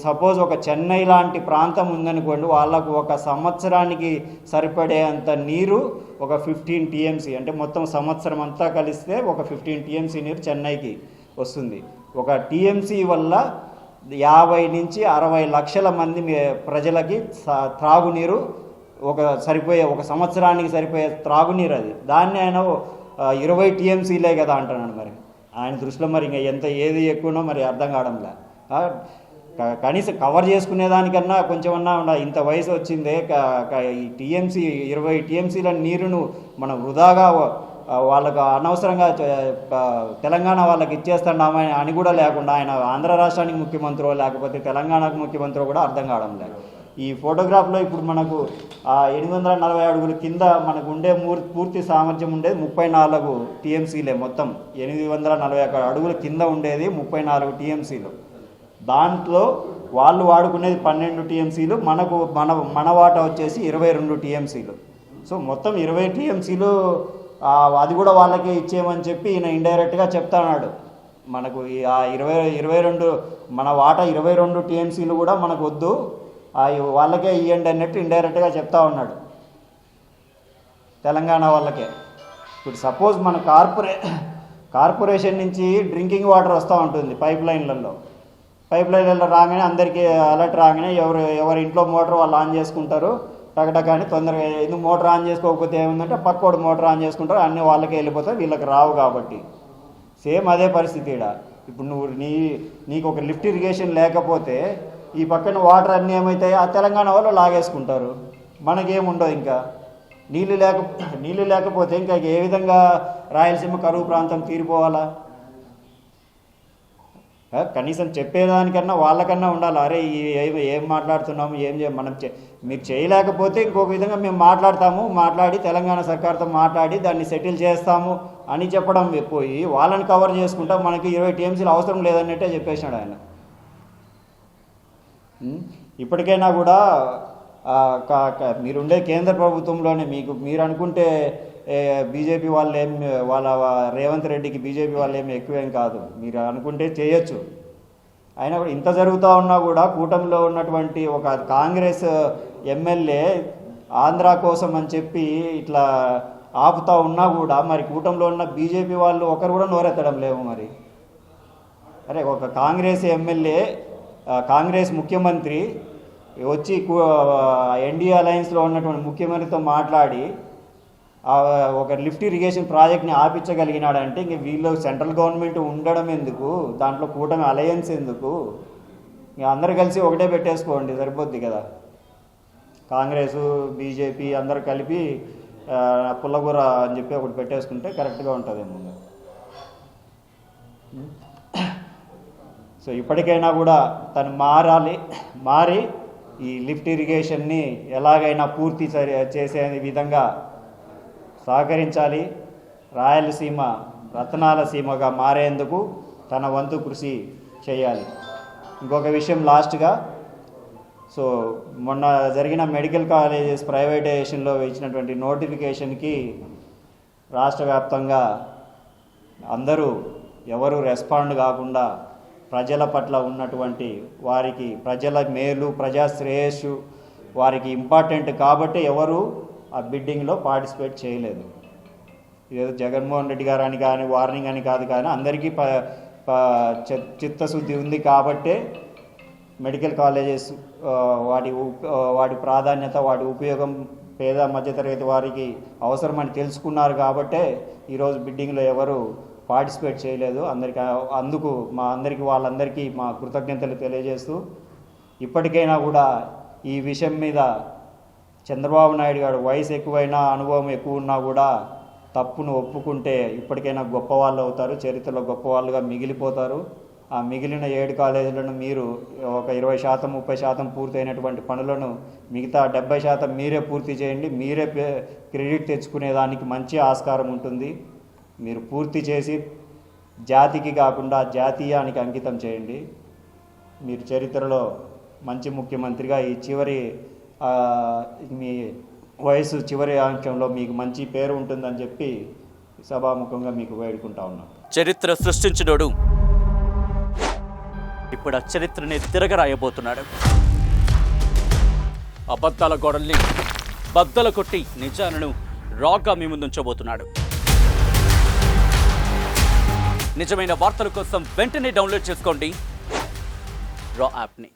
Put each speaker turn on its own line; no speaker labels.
Suppose ఒక చెన్నై లాంటి ప్రాంతం ఉందనుకోండి, వాళ్ళకు ఒక సంవత్సరానికి సరిపడే అంత నీరు ఒక 15 టీఎంసీ, అంటే మొత్తం సంవత్సరం అంతా కలిస్తే ఒక 15 టీఎంసీ నీరు చెన్నైకి వస్తుంది. ఒక టీఎంసీ వల్ల 50 నుంచి 60 లక్షల మంది ప్రజలకి త్రాగునీరు ఒక సంవత్సరానికి సరిపోయే త్రాగునీరు అది. దాన్ని ఆయన 20 టీఎంసీలే కదా అంటున్నాడు. మరి ఆయన దృష్టిలో మరి ఇంకా ఏది ఎక్కువనో మరి అర్థం కావడంలే. కనీసం కవర్ చేసుకునేదానికన్నా కొంచెమన్నా ఉండాలి. ఇంత వయసు వచ్చిందే, ఈ టీఎంసీ 20 టీఎంసీల నీరును మనం వృధాగా వాళ్ళకు అనవసరంగా తెలంగాణ వాళ్ళకి ఇచ్చేస్తున్నామని అని కూడా లేకుండా, ఆయన ఆంధ్ర రాష్ట్రానికి ముఖ్యమంత్రో లేకపోతే తెలంగాణకు ముఖ్యమంత్రో కూడా అర్థం కావడం లేదు. ఈ ఫోటోగ్రాఫ్లో ఇప్పుడు మనకు 840 అడుగుల కింద మనకు ఉండే పూర్తి సామర్థ్యం ఉండేది 34 టీఎంసీలే. మొత్తం 841 అడుగుల కింద ఉండేది 34 టీఎంసీలు. దాంట్లో వాళ్ళు వాడుకునేది 12 టీఎంసీలు, మన వాటా వచ్చేసి 22 టీఎంసీలు. సో మొత్తం 20 టీఎంసీలు అది కూడా వాళ్ళకే ఇచ్చేయమని చెప్పి ఈయన ఇండైరెక్ట్గా చెప్తున్నాడు. మనకు ఆ 22 మన వాటా 22 టీఎంసీలు కూడా మనకు వద్దు, వాళ్ళకే ఇవ్వండి అన్నట్టు ఇండైరెక్ట్గా చెప్తా ఉన్నాడు తెలంగాణ వాళ్ళకే. ఇప్పుడు సపోజ్ మన కార్పొరేషన్ నుంచి డ్రింకింగ్ వాటర్ వస్తూ ఉంటుంది పైప్ లైన్లలో రాగానే అందరికీ అలర్ట్ రాగానే ఎవరి ఇంట్లో మోటార్ వాళ్ళు ఆన్ చేసుకుంటారు టకటకాని తొందరగా. ఎందుకు మోటార్ ఆన్ చేసుకోకపోతే ఏముందంటే పక్కోడు మోటార్ ఆన్ చేసుకుంటారు, అన్నీ వాళ్ళకే వెళ్ళిపోతాయి, వీళ్ళకి రావు కాబట్టి. సేమ్ అదే పరిస్థితి ఇక్కడ. ఇప్పుడు నీకు ఒక లిఫ్ట్ ఇరిగేషన్ లేకపోతే ఈ పక్కన వాటర్ అన్నీ ఏమవుతాయి, ఆ తెలంగాణ వాళ్ళు లాగేసుకుంటారు, మనకేముండదు. ఇంకా నీళ్ళు లేకపోతే ఇంకా ఏ విధంగా రాయలసీమ కరువు ప్రాంతం తీరిపోవాలా? కనీసం చెప్పేదానికన్నా వాళ్ళకన్నా ఉండాలి. అరే ఏం మాట్లాడుతున్నాము, మీరు చేయలేకపోతే ఇంకొక విధంగా మేము మాట్లాడి తెలంగాణ సర్కార్తో మాట్లాడి దాన్ని సెటిల్ చేస్తాము అని చెప్పడం పోయి వాళ్ళని కవర్ చేసుకుంటా మనకి 20 టీఎంసీలు అవసరం లేదన్నట్టే చెప్పేసినాడు ఆయన. ఇప్పటికైనా కూడా మీరుండే కేంద్ర ప్రభుత్వంలోనే మీరు అనుకుంటే బీజేపీ వాళ్ళ రేవంత్ రెడ్డికి బీజేపీ వాళ్ళు ఏమి ఎక్కువేం కాదు, మీరు అనుకుంటే చేయొచ్చు. అయినా కూడా ఇంత జరుగుతూ ఉన్నా కూడా కూటమిలో ఉన్నటువంటి ఒక కాంగ్రెస్ ఎమ్మెల్యే ఆంధ్ర కోసం అని చెప్పి ఇట్లా ఆపుతా ఉన్నా కూడా మరి కూటమిలో ఉన్న బీజేపీ వాళ్ళు ఒకరు కూడా నోరెత్తడం లేవు. మరి అరే ఒక కాంగ్రెస్ ఎమ్మెల్యే కాంగ్రెస్ ముఖ్యమంత్రి వచ్చి ఎన్డీఏ అలయన్స్లో ఉన్నటువంటి ముఖ్యమంత్రితో మాట్లాడి ఒక లిఫ్ట్ ఇరిగేషన్ ప్రాజెక్ట్ని ఆపించగలిగినాడంటే ఇంక వీళ్ళు సెంట్రల్ గవర్నమెంట్ ఉండడం ఎందుకు, దాంట్లో కూటమి అలయన్స్ ఎందుకు? ఇంక అందరు కలిసి ఒకటే పెట్టేసుకోండి సరిపోద్ది కదా. కాంగ్రెసు బీజేపీ అందరు కలిపి పుల్లగూర అని చెప్పి ఒకటి పెట్టేసుకుంటే కరెక్ట్గా ఉంటుందేమో. సో ఇప్పటికైనా కూడా తను మారి ఈ లిఫ్ట్ ఇరిగేషన్ని ఎలాగైనా పూర్తి చేసే విధంగా సహకరించాలి. రాయలసీమ రత్నాల సీమగా మారేందుకు తన వంతు కృషి చేయాలి. ఇంకొక విషయం లాస్ట్గా, సో మొన్న జరిగిన మెడికల్ కాలేజెస్ ప్రైవేటైజేషన్లో ఇచ్చినటువంటి నోటిఫికేషన్కి రాష్ట్ర వ్యాప్తంగా అందరూ ఎవరు రెస్పాండ్ కాకుండా ప్రజల పట్ల ఉన్నటువంటి వారికి ప్రజల మేలు ప్రజా శ్రేయస్సు వారికి ఇంపార్టెంట్ కాబట్టి ఎవరు ఆ బిడ్డింగ్లో పార్టిసిపేట్ చేయలేదు. ఇదేదో జగన్మోహన్ రెడ్డి గారు అని కానీ వార్నింగ్ అని కాదు, కానీ అందరికీ చిత్తశుద్ధి ఉంది కాబట్టే మెడికల్ కాలేజెస్ వాటి ప్రాధాన్యత వాటి ఉపయోగం పేద మధ్యతరగతి వారికి అవసరమని తెలుసుకున్నారు కాబట్టే ఈరోజు బిడ్డింగ్లో ఎవరు పార్టిసిపేట్ చేయలేదు. అందుకు వాళ్ళందరికీ మా కృతజ్ఞతలు తెలియజేస్తూ, ఇప్పటికైనా కూడా ఈ విషయం మీద చంద్రబాబు నాయుడు గారు వయసు ఎక్కువైనా అనుభవం ఎక్కువ ఉన్నా కూడా తప్పును ఒప్పుకుంటే ఇప్పటికైనా గొప్పవాళ్ళు అవుతారు, చరిత్రలో గొప్పవాళ్ళుగా మిగిలిపోతారు. ఆ మిగిలిన 7 కాలేజీలను మీరు ఒక 20% 30% పూర్తయినటువంటి పనులను మిగతా 70% మీరే పూర్తి చేయండి. మీరే క్రెడిట్ తెచ్చుకునేదానికి మంచి ఆస్కారం ఉంటుంది. మీరు పూర్తి చేసి జాతికి కాకుండా జాతీయానికి అంకితం చేయండి. మీరు చరిత్రలో మంచి ముఖ్యమంత్రిగా ఈ మీ వయసు చివరి అంశంలో మీకు మంచి పేరు ఉంటుందని చెప్పి సభాముఖంగా మీకు వేడుకుంటా ఉన్నాను.
చరిత్ర సృష్టించినోడు ఇప్పుడు ఆ చరిత్రని తిరగరాయబోతున్నాడు. అబద్ధాల గోడల్ని బద్దలు కొట్టి నిజాలను రాగా మీ ముందుంచబోతున్నాడు. నిజమైన వార్తల కోసం వెంటనే డౌన్లోడ్ చేసుకోండి రా యాప్ని.